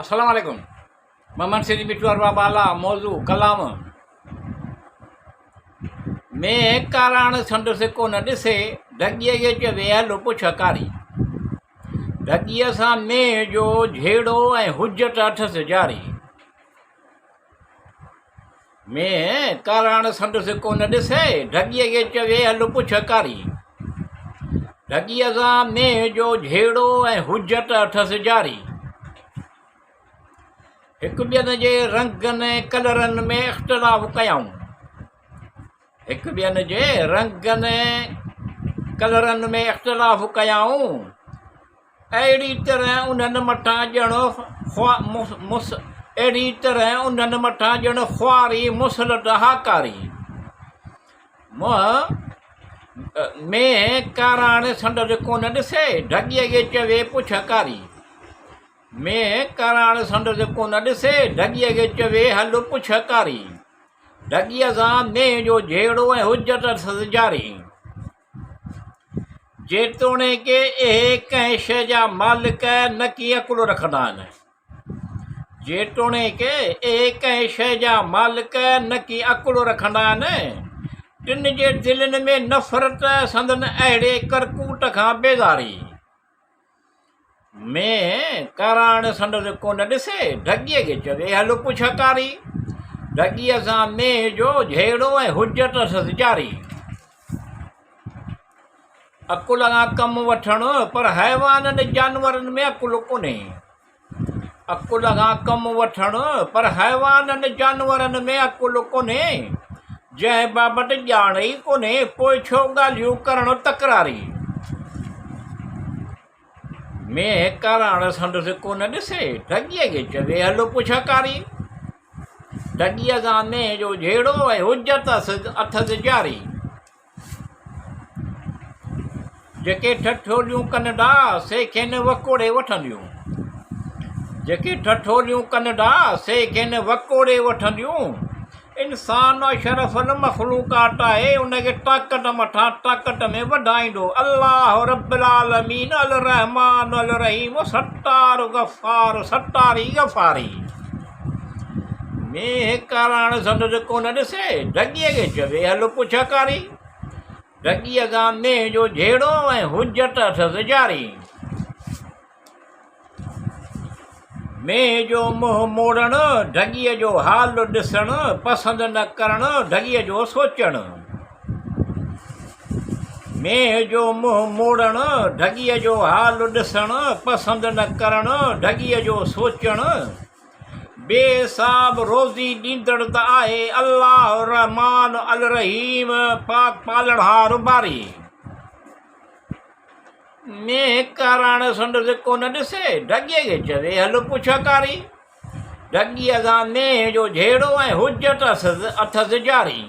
अस्सलाम वालेकुम। मोहम्मद सिद्दीक बिट्टू अरबा बाला मौजू कलाम में काराण संदसि कोन ॾिसे ढॻीअ जे चवे हलो पुछ कारी। ढॻीअ सां में जो झेड़ो ऐं हुजत अथसि जारी। में काराण संदसि कोन ॾिसे ढॻीअ जे चवे हलो पुछ कारी। ढॻीअ सां में जो झेड़ो ऐं हुजत अथसि जारी। हिकु ॿियनि जे रंगनि कलरनि में इख़्तिलाफ़ कयूं। हिकु ॿियनि जे रंगनि कलरनि में इख़्तिलाफ़ कयूं। अहिड़ी तरह उन्हनि मथां ॼणो अहिड़ी तरह उन्हनि मथां ॼणो ख़्वारी मुसलत हाकारी। में काराण संदसि कोन ॾिसे ढॻीअ खे चवे पुछ कारी। में काराण संदसि कोन ॾिसे ढॻीअ खे चवे हलो पुछ कारी। ढॻीअ सां में जो झेड़ो ऐं हुजत अथसि जारी। जेतोणीकि इहे कंहिं शइ जा मालिक न की अकुलु रखंदा आहिनि। जेतोणीकि इहे कंहिं शइ जा मालिक न की अकुलु रखंदा आहिनि। टिन जे दिलनि में नफ़रत संदन अहिड़े करकूट खां बेज़ारी। में काराण संदसि कोन ॾिसे ढॻीअ खे चवे हलो पुछ कारी। ढॻीअ सां में जो झेड़ो ऐं हुजत अथसि जारी। अकुल खां कमु वठणु पर हैवाननि जानवरनि में अकुलु कोन्हे। अकुल खां कमु वठणु पर हैवाननि जानवरनि में अकुलु कोन्हे। जंहिं बाबति ॼाण ई कोन्हे पोइ छो ॻाल्हियूं करणु तकरारी। में काराण संदसि कोन ॾिसे ढॻीअ खे चवे हलो पुछ कारी। ढॻीअ सां में जो झेड़ो ऐं हुजत अथसि जारी। जेके ठठोलियूं कनि था से खेनि वकोड़े वठंदियूं। जेके ठठोलियूं कनि था से खेनि वकोड़े वठंदियूं। इंसान अशरफुल मख़लूक़ात आहे उनखे ताक़त मथां ताक़त में वधाईंदो। अल्लाह रब्बुल आलमीन अल रहमान अल रहीम सत्तार गफ़ार सत्तारी गफ़ारी। में काराण संदसि कोन ॾिसे ढॻीअ खे चवे हलो पुछ कारी। ढॻीअ सां में जो झेड़ो ऐं हुजत अथसि जारी। में जो मुंहुं मोड़णु ढॻीअ जो हाल ॾिसणु पसंदि न करणु ढॻीअ जो सोचणु। में जो मुंहुं मोड़णु ढॻीअ जो हाल ॾिसणु पसंदि न करणु ढॻीअ जो सोचणु। बेसाब रोज़ी ॾींदड़ त आहे अल्लाह रहमान अल रहीम पाक पालणहार बारी। में काराण संदसि कोन ॾिसे ढॻीअ खे चवे हलो पुछ कारी। ढॻीअ सां में जो झेड़ो ऐं हुजत अथसि जारी।